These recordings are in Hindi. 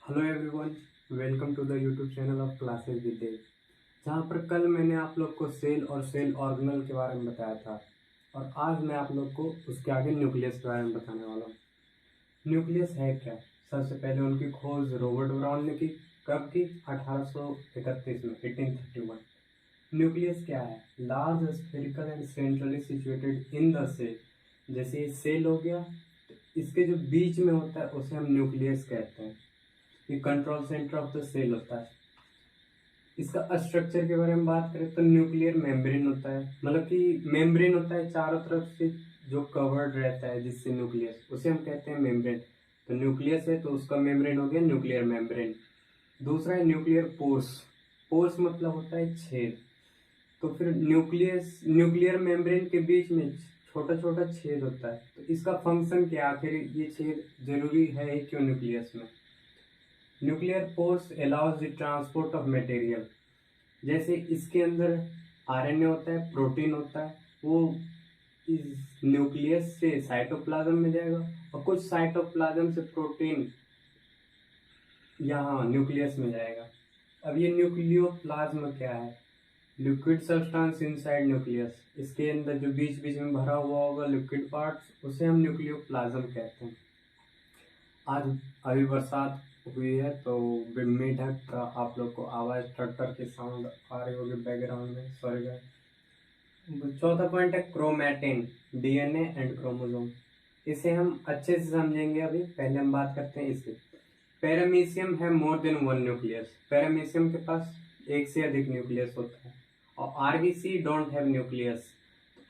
Hello everyone, welcome to the YouTube channel of classes with Dev. जहाँ पर कल मैंने आप लोग को सेल और सेल ऑर्गेनल के बारे में बताया था और आज मैं आप लोग को उसके आगे न्यूक्लियस के बारे में बताने वाला हूँ। न्यूक्लियस है क्या? सबसे पहले उनकी खोज रॉबर्ट ब्राउन ने की। कब की? 1831 में, 1831। न्यूक्लियस क्या है? Large spherical and centrally situated in the cell. जैसे ये सेल हो गया, तो इसके जो बीच में होता है उसे हम न्यूक्लियस कहते हैं। ये control centre of the cell होता है। इसका स्ट्रक्चर के बारे में बात करें तो न्यूक्लियर मेम्ब्रेन होता है, मतलब कि मेम्ब्रेन होता है चारों तरफ से जो कवर्ड रहता है जिससे न्यूक्लियस, उसे हम कहते हैं मेम्ब्रेन। तो न्यूक्लियस है तो उसका मेम्ब्रेन हो गया न्यूक्लियर मेम्ब्रेन। दूसरा है न्यूक्लियर पोर्स। पोर्स मतलब होता है छेद। तो फिर न्यूक्लियर मेम्ब्रेन के बीच में छोटा छोटा छेद होता है। तो इसका फंक्शन क्या, आखिर ये छेद जरूरी है ही क्यों न्यूक्लियस में? Nuclear pores allows the transport of material. जैसे इसके अंदर आरएनए होता है, प्रोटीन होता है, वो इस न्यूक्लियस से साइटोप्लाज्म में जाएगा और कुछ साइटोप्लाज्म से प्रोटीन यहाँ न्यूक्लियस में जाएगा। अब ये न्यूक्लियोप्लाज्म क्या है? Liquid substance inside nucleus. इसके अंदर जो बीच बीच में भरा हुआ होगा लिक्विड पार्ट, उसे हम न्यूक्लियोप्लाज्म कहते हैं। आज अभी बरसात हुई है तो मेढक का आप लोग को आवाज ट्रैक्टर के साउंड आ रही होगी बैकग्राउंड में, सॉरी गाइस। चौथा पॉइंट है क्रोमैटिन, डीएनए एंड क्रोमोसोम। इसे हम अच्छे से समझेंगे। अभी पहले हम बात करते हैं इसकी। पैरामीशियम है more than one nucleus. Paramecium के पास एक से अधिक न्यूक्लियस होता है। और RBC don't have nucleus.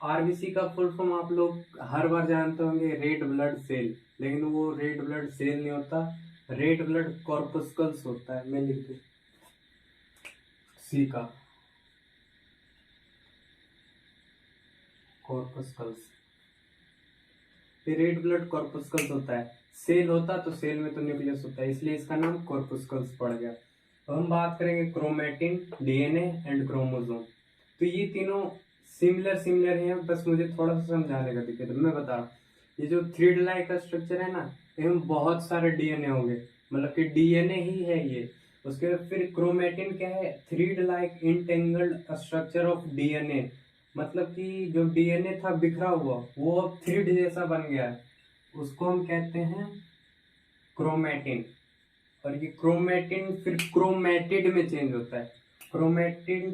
RBC का फुल फॉर्म आप लोग हर बार जानते होंगे, रेड ब्लड सेल। लेकिन वो रेड ब्लड सेल नहीं होता, रेड ब्लड कॉर्पस्कल्स होता है। मैं लिख दूं सी का, कॉर्पस्कल्स। ये रेड ब्लड कॉर्पस्कल्स होता है। सेल होता तो सेल में तो न्यूक्लियस होता है, इसलिए इसका नाम कॉर्पस्कल्स पड़ गया। अब हम बात करेंगे क्रोमैटिन, डीएनए एंड क्रोमोसोम। तो ये तीनों सिमिलर सिमिलर हैं, बस मुझे थोड़ा सा समझाने का दिक्कत है। मैं बता रहा हूँ, ये जो थ्रेड लाइक का स्ट्रक्चर है ना, इसमें बहुत सारे डीएनए होंगे, मतलब कि डीएनए ही है ये। उसके बाद फिर क्रोमैटिन क्या है? Thread like entangled structure of DNA. मतलब कि जो डीएनए था बिखरा हुआ, वो अब थ्रेड जैसा बन गया है, उसको हम कहते हैं क्रोमैटिन। और ये क्रोमैटिन फिर क्रोमैटिड में चेंज होता है। क्रोमैटिन,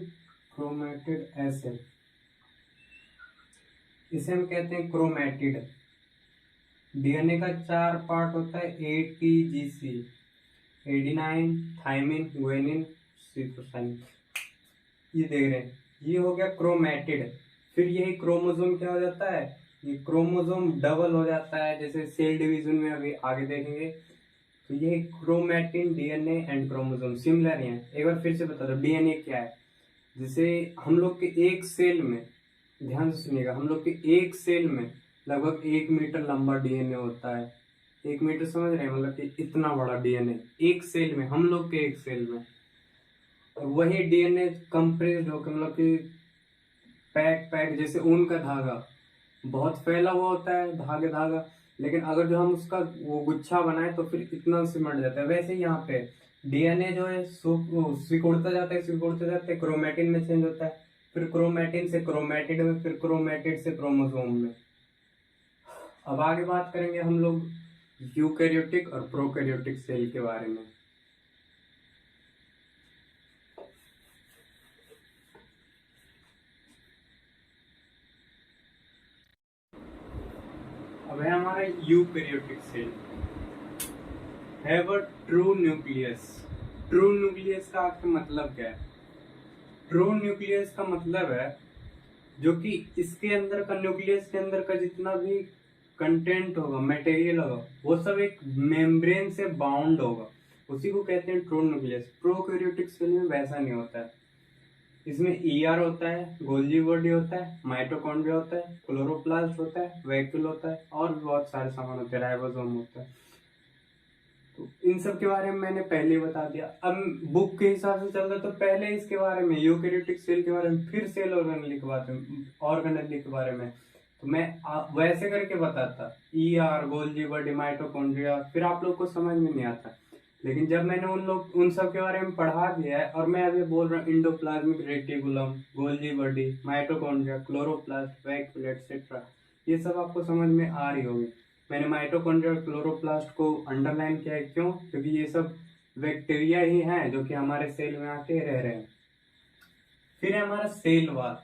क्रोमैटिड ऐसे, इसे हम कहते हैं क्रोमैटिड। डीएनए का 4 पार्ट होता है, ATGC, adenine, thymine, guanine, cytosine. ये देख रहे हैं, ये हो गया क्रोमैटिड। फिर यही क्रोमोसोम क्या हो जाता है? ये क्रोमोसोम डबल हो जाता है, जैसे सेल डिवीजन में अभी आगे देखेंगे। तो ये chromatin, DNA and chromosome similar हैं। एक बार फिर से बता दो डीएनए क्या है। जैसे हम लोग के एक सेल में, ध्यान से सुनिएगा, हम लोग के एक सेल में लगभग 1 मीटर लंबा डीएनए होता है। 1 मीटर समझ रहे हैं, मतलब कि इतना बड़ा डीएनए एक सेल में, हम लोग के एक सेल में। और वही डीएनए कंप्रेस्ड होकर, मतलब कि पैक पैक, जैसे ऊन का धागा बहुत फैला हुआ होता है, धागे धागा, लेकिन अगर जो हम उसका वो गुच्छा बनाए तो फिर इतना सिमट जाता है। वैसे ही यहाँ पे डीएनए जो है सिकुड़ता जाता है, सिकुड़ता जाता है, क्रोमैटिन में चेंज होता है, फिर क्रोमैटिन से क्रोमैटिड में, फिर क्रोमैटिड से क्रोमोसोम में। अब आगे बात करेंगे हम लोग यूकैरियोटिक और प्रोकैरियोटिक सेल के बारे में। अब है हमारा eukaryotic cell, have a true nucleus. True nucleus का आपका मतलब क्या है? ट्रू न्यूक्लियस का मतलब है जो कि इसके अंदर का, न्यूक्लियस के अंदर का जितना भी कंटेंट होगा, मटेरियल होगा, वो सब एक मेम्ब्रेन से बाउंड होगा, उसी को कहते हैं ट्रू न्यूक्लियस। प्रोकैरियोटिक सेल में वैसा नहीं होता है। इसमें ईआर होता है, गोल्जी बॉडी होता है, माइटोकॉन्ड्रिया होता है, क्लोरोप्लास्ट होता है, वैक्यूल होता है, और भी बहुत सारे सामान होते हैं, राइबोसोम होता है। तो इन सब के बारे में मैंने पहले ही बता दिया। अब बुक के हिसाब से चल रहा तो पहले इसके बारे में, यूकैरियोटिक सेल के बारे में, फिर सेल ऑर्गेनेल के बारे में, तो मैं वैसे करके बताता, E R, Golgi body, mitochondria, फिर आप लोग को समझ में नहीं आता। लेकिन जब मैंने उन सब के बारे में पढ़ा दिया है और मैं अभी बोल रहा हूँ endoplasmic reticulum, Golgi body, mitochondria, chloroplast, vacuole etcetera, ये सब आपको समझ में आ रही होगी। मैंने माइटोकॉन्ड्रिया और क्लोरोप्लास्ट को अंडरलाइन किया है, क्यों? क्योंकि ये सब बैक्टीरिया ही हैं जो कि हमारे सेल में आके रह रहे हैं। फिर है हमारा सेल वॉल।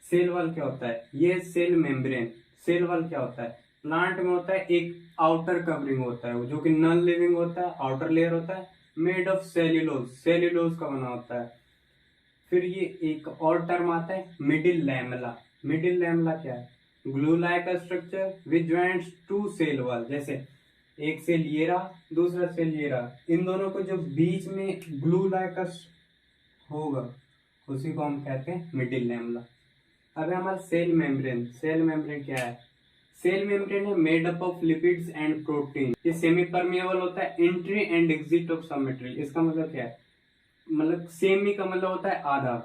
सेल वॉल क्या होता है? ये सेल मेम्ब्रेन। सेल वॉल क्या होता है? प्लांट में होता है एक आउटर कवरिंग होता है जो कि नॉन लिविंग होता है, आउटर लेयर होता है, मेड ऑफ सेल्यूलोज, सेल्यूलोज का बना होता है। फिर ये एक और टर्म आता है मिडिल लैमेला। मिडिल लैमेला क्या है? Glue like structure which joints to cell wall. जैसे एक सेल ये रहा, दूसरा सेल ये रहा, इन दोनों को जो बीच में ग्लू लाइक होगा उसी को हम कहते हैं मिडिल लैमेला। अब है हमारा सेल मेम्ब्रेन। सेल मेम्ब्रेन क्या है? सेल मेम्ब्रेन है made up of lipids and protein. ये सेमी परमिएबल होता है, entry and exit of some material. इसका मतलब क्या है? मतलब सेमी का मतलब होता है आधा।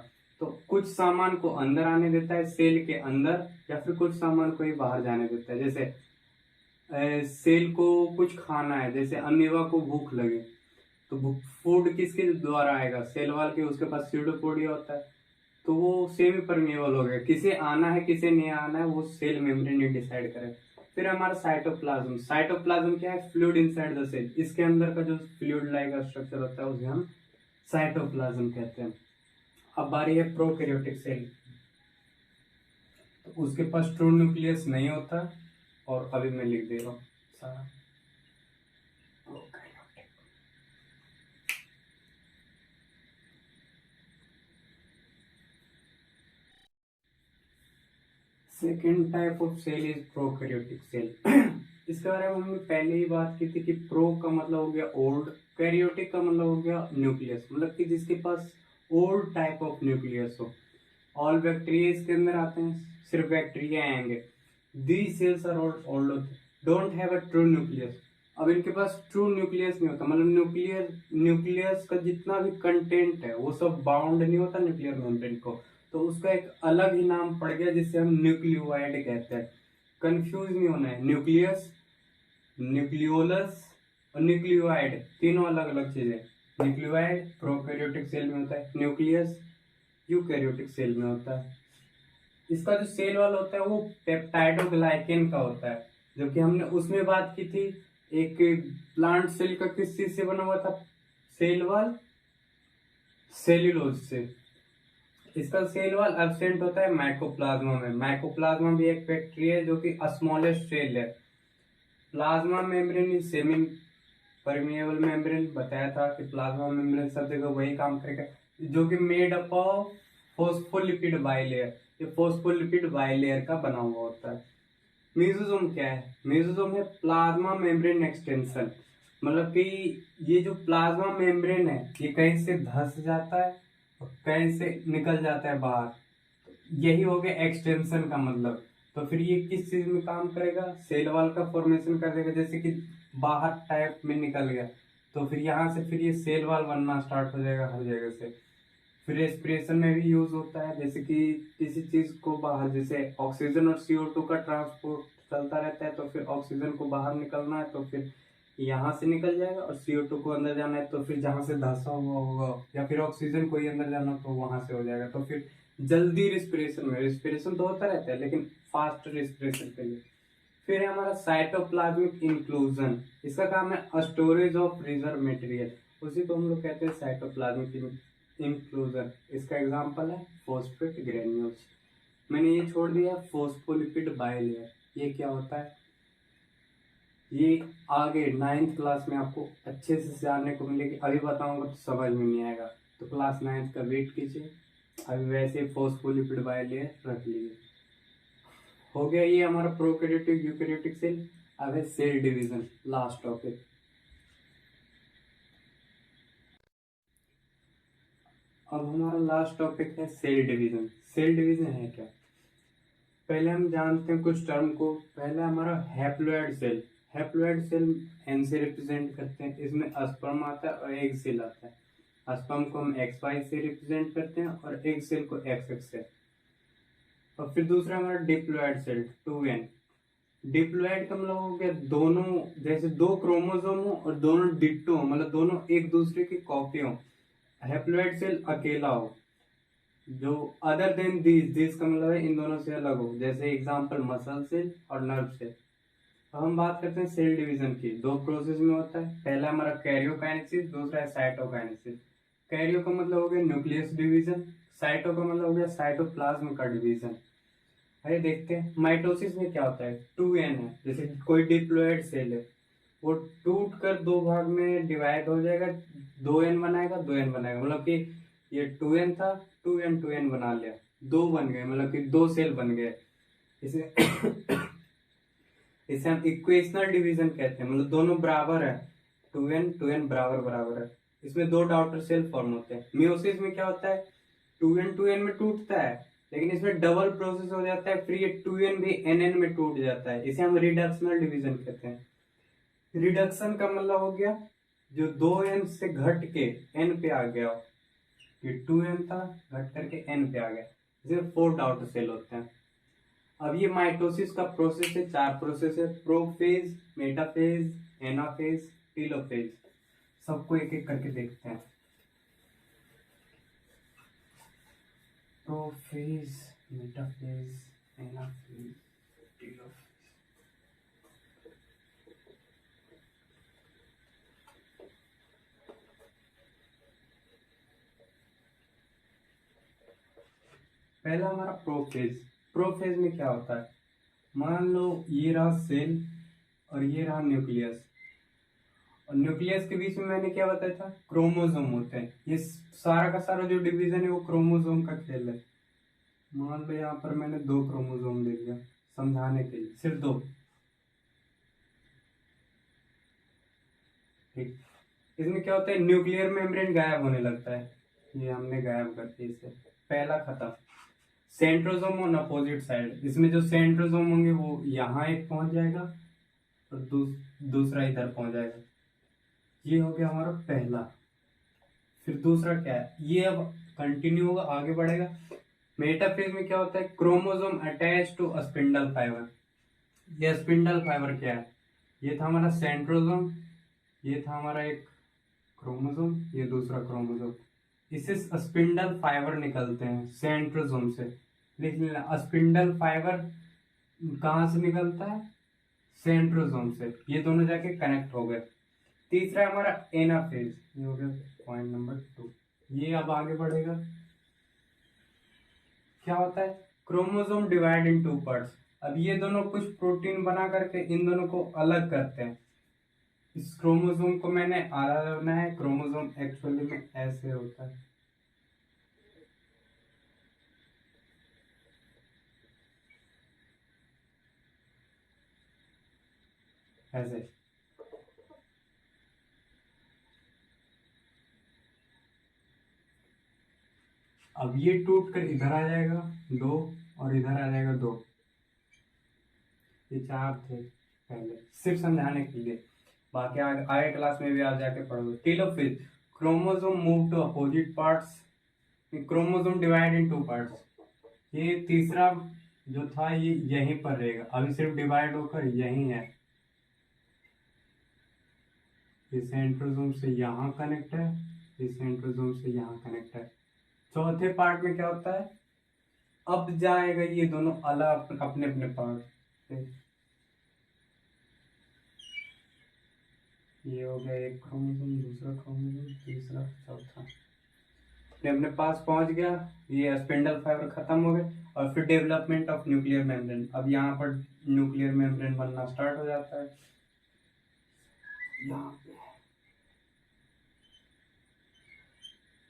तो कुछ सामान को अंदर आने देता है सेल के अंदर, या फिर कुछ सामान को ही बाहर जाने देता है। जैसे सेल को कुछ खाना है, जैसे अमीबा को भूख लगे तो फूड किसके द्वारा आएगा? सेल वॉल के, उसके पास स्यूडोपोडिया होता है, तो वो सेमी परमिएबल हो गया। किसे आना है किसे नहीं आना है वो सेल मेम्ब्रेन ही डिसाइड करे। फिर हमारा साइटोप्लाज्म। साइटोप्लाज्म क्या है? Fluid inside the cell. इसके अंदर का जो फ्लूइड लाइक स्ट्रक्चर होता है उसे हम साइटोप्लाज्म कहते हैं। अब बारी है प्रोकैरियोटिक सेल। तो उसके पास ट्रू न्यूक्लियस नहीं होता, और अभी मैं लिख दे रहा हूँ सारा। Second type of cell is prokaryotic cell. इसके बारे में हमने पहले ही बात की थी कि प्रो का मतलब हो गया ओल्ड, कैरियोटिक का मतलब हो गया न्यूक्लियस, मतलब कि जिसके पास ओल्ड टाइप ऑफ न्यूक्लियस हो। ऑल बैक्टीरिया इसके अंदर आते हैं, सिर्फ बैक्टीरिया आएंगे। These cells are old, don't have a true nucleus. अब इनके पास ट्रू न्यूक्लियस नहीं होता, मतलब न्यूक्लियस का जितना भी कंटेंट है वो सब बाउंड नहीं होता न्यूक्लियर मेम्ब्रेन को, तो उसका एक अलग ही नाम पड़ गया जिसे हम न्यूक्लियोइड कहते हैं। कंफ्यूज नहीं होना है, न्यूक्लियस, न्यूक्लियोलस और न्यूक्लियोइड तीनों अलग अलग चीजें। न्यूक्लियोइड प्रोकैरियोटिक सेल में होता है, न्यूक्लियस यूकैरियोटिक सेल में होता है। इसका जो सेल वॉल होता है वो पेप्टाइडोग्लाइकेन का होता है, जो कि हमने उसमें बात की थी। एक प्लांट सेल का किस चीज से बना हुआ था सेल वॉल? सेल्यूलोज से। इसका सेल वॉल एब्सेंट होता है माइकोप्लाज्मा में। माइकोप्लाज्मा भी एक बैक्टीरिया है जो कि स्मॉलेस्ट सेल है। Plasma membrane is semi permeable membrane, बताया था कि प्लाज्मा मेम्ब्रेन सब जगह वही काम करेगा, जो कि made up of phospholipid bilayer. ये फोस्फोलिपिड बाइलेयर का बना हुआ होता है। मेसोसोम क्या है? मेसोसोम है प्लाज्मा मेम्ब्रेन एक्सटेंशन, मतलब कि ये जो प्लाज्मा मेम्ब्रेन है ये कहीं से धंस जाता है और कहीं से निकल जाता है बाहर, यही हो गया एक्सटेंशन का मतलब। तो फिर ये किस चीज में काम करेगा? सेल वॉल का फॉर्मेशन कर देगा, जैसे कि बाहर टाइप में निकल गया तो फिर यहाँ से फिर ये सेल वॉल बनना स्टार्ट हो जाएगा हर जगह से। फिर रेस्पिरेशन में भी यूज होता है, जैसे कि किसी चीज को बाहर, जैसे ऑक्सीजन और CO2 का ट्रांसपोर्ट चलता रहता है, तो फिर ऑक्सीजन को बाहर निकलना है तो फिर यहाँ से निकल जाएगा, और CO2 को अंदर जाना है तो फिर जहाँ से धंसा हुआ होगा, या फिर ऑक्सीजन को ही अंदर जाना तो वहां से हो जाएगा। तो फिर जल्दी रिस्पिरेशन में, रिस्पिरेशन तो होता रहता है लेकिन फास्ट रिस्पिरेशन के लिए। फिर है हमारा साइटोप्लाज्मिक इंक्लूजन। इसका काम है स्टोरेज ऑफ रिजर्व मटेरियल, उसी को हम लोग कहते हैं साइटोप्लाज्मिक इंक्लूजन। इसका एग्जांपल है फॉस्फेट ग्रेन्यूल्स। मैंने ये छोड़ दिया फॉस्फोलिपिड बाइलेयर। ये क्या होता है? ये आगे 9th क्लास में आपको अच्छे से जानने को मिलेगी, अभी बताऊंगा तो समझ में नहीं आएगा, तो क्लास 9th का वेट कीजिए। अभी वैसे फॉस्फोलिपिड बाइलेयर रख लीजिए। हो गया ये हमारा प्रोकैरियोटिक यूकैरियोटिक सेल। अब है सेल डिवीजन, लास्ट टॉपिक। अब हमारा लास्ट टॉपिक है सेल डिवीजन। सेल डिवीजन है क्या? पहले हम जानते हैं कुछ टर्म को। पहले हमारा haploid cell. Haploid cell N से रिप्रेजेंट करते हैं, इसमें स्पर्म आता है और एग सेल आता है। स्पर्म को हम XY से रिप्रेजेंट करते हैं और एग सेल को XX से। और फिर दूसरा हमारा डिप्लॉइड सेल 2N। डिप्लॉयड का मतलब हो गया दोनों, जैसे दो क्रोमोसोम हो और दोनों डिट्टो हो, मतलब दोनों एक दूसरे की कॉपी हो। हैप्लॉयड सेल अकेला हो, जो अदर देन दिस का मतलब है इन दोनों से अलग हो, जैसे एग्जांपल मसल सेल और नर्व सेल। अब हम बात करते हैं सेल डिवीजन की। दो प्रोसेस में होता है, पहला हमारा कैरियोकाइनेसिस, दूसरा है साइटोकाइनेसिस। कैरियो का मतलब हो गया न्यूक्लियस डिवीजन, साइटो का मतलब हो गया साइटोप्लाज्म का डिवीजन। अरे देखते हैं माइटोसिस में क्या होता है। 2n है, जैसे कोई डिप्लॉयड सेल है, वो टूट कर दो भाग में डिवाइड हो जाएगा, 2n बनाएगा, 2n बनाएगा, मतलब कि ये 2n था, 2n बना लिया, दो बन गए, मतलब कि दो सेल बन गए। इसे इसे हम इक्वेशनल डिवीजन कहते हैं, मतलब दोनों बराबर है, 2n बराबर बराबर है। इसमें दो डॉटर सेल फॉर्म होते हैं। मियोसिस में क्या होता है, 2n में टूटता है, लेकिन इसमें डबल प्रोसेस हो जाता है, फिर ये 2n भी nn में टूट जाता है। इसे हम रिडक्शनल डिवीजन कहते हैं। रिडक्शन का मतलब हो गया जो 2n से घट के n पे आ गया, ये 2n था, घट करके n पे आ गया। इसमें 4 डॉटर सेल होते हैं। अब ये माइटोसिस का प्रोसेस है, 4 प्रोसेस है, प्रोफेज, मेटाफेज, एनाफेज, टीलोफेज। सबको एक एक करके देखते हैं। Prophase, metaphase, anaphase, telophase. पहला हमारा प्रोफेज। प्रोफेज में क्या होता है, मान लो ये रहा सेल और ये रहा न्यूक्लियस, और न्यूक्लियस के बीच में मैंने क्या बताया था, क्रोमोसोम होते हैं। ये सारा का सारा जो डिवीजन है वो क्रोमोसोम का खेल है। मान लो यहाँ पर मैंने 2 क्रोमोसोम दे दिया समझाने के लिए, सिर्फ 2। ठीक, इसमें क्या होता है, न्यूक्लियर मेम्ब्रेन गायब होने लगता है, ये हमने गायब कर दिया इसे, पहला खत्म। सेंट्रोसोम ऑन अपोजिट साइड, इसमें जो सेंट्रोसोम होंगे वो यहाँ एक पहुंच जाएगा और दूसरा इधर पहुंच जाएगा। ये हो गया हमारा पहला। फिर दूसरा क्या है, ये अब कंटिन्यू होगा, आगे बढ़ेगा। मेटाफेज में क्या होता है, chromosome attach to spindle fibre. ये स्पिंडल फाइबर क्या है, ये था हमारा सेंट्रोसोम, ये था हमारा एक क्रोमोसोम, ये दूसरा क्रोमोसोम। इससे स्पिंडल फाइबर निकलते हैं सेंट्रोसोम से। लिख लेना, स्पिंडल फाइबर कहाँ से निकलता है, सेंट्रोसोम से। ये दोनों जाके कनेक्ट हो गए। तीसरा है हमारा एनाफेज, ये हो गया पॉइंट नंबर 2। ये अब आगे बढ़ेगा। क्या होता है, क्रोमोसोम डिवाइड इन 2 पार्ट्स। अब ये दोनों कुछ प्रोटीन बना करके इन दोनों को अलग करते हैं। इस क्रोमोसोम को मैंने आधा बनाया है, क्रोमोसोम एक्चुअली में ऐसे होता है, ऐसे। अब ये टूट कर इधर आ जाएगा 2, और इधर आ जाएगा 2। ये 4 थे पहले, सिर्फ समझाने के लिए, बाकी आगे क्लास में भी आप जाके पढ़ोगे। Telophase, chromosome move to opposite parts, chromosome divide in 2 parts. ये तीसरा जो था ये यहीं पर रहेगा, अभी सिर्फ डिवाइड होकर यहीं है। ये सेंट्रोसोम से यहाँ कनेक्ट है, ये सेंट्रोसोम से यहाँ कनेक्ट है। चौथे पार्ट में क्या होता है, अब जाएगा ये दोनों अलग अपने अपने पार्ट। ये हो गया एक क्रोमोसोम, दूसरा क्रोमोसोम, तीसरा, चौथा, अपने अपने पास पहुंच गया। ये स्पिंडल फाइबर खत्म हो गए, और फिर डेवलपमेंट ऑफ न्यूक्लियर मेम्ब्रेन। अब यहाँ पर न्यूक्लियर मेम्ब्रेन बनना स्टार्ट हो जाता है यहाँ पे।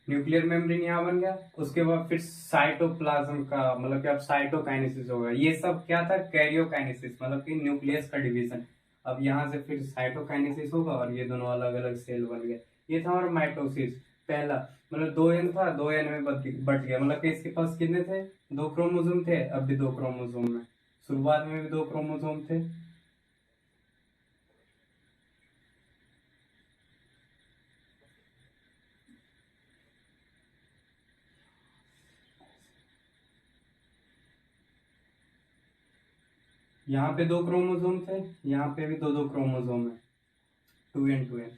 न्यूक्लियर मेम्ब्रेन यहाँ बन गया, उसके बाद फिर साइटोप्लाज्म का मतलब कि अब साइटोकाइनेसिस होगा। ये सब क्या था, कैरियोकाइनेसिस, मतलब कि न्यूक्लियस का डिवीजन। अब यहाँ से फिर साइटोकाइनेसिस होगा और ये दोनों अलग अलग सेल बन गए। ये था हमारा माइटोसिस पहला, मतलब 2n था, 2n में बट गया, मतलब कि इसके पास कितने थे, 2 क्रोमोसोम थे, अब भी 2 क्रोमोसोम में, शुरुआत में भी 2 क्रोमोसोम थे। यहाँ पे 2 क्रोमोसोम थे, यहाँ पे भी 2 2 क्रोमोसोम है, 2n 2n।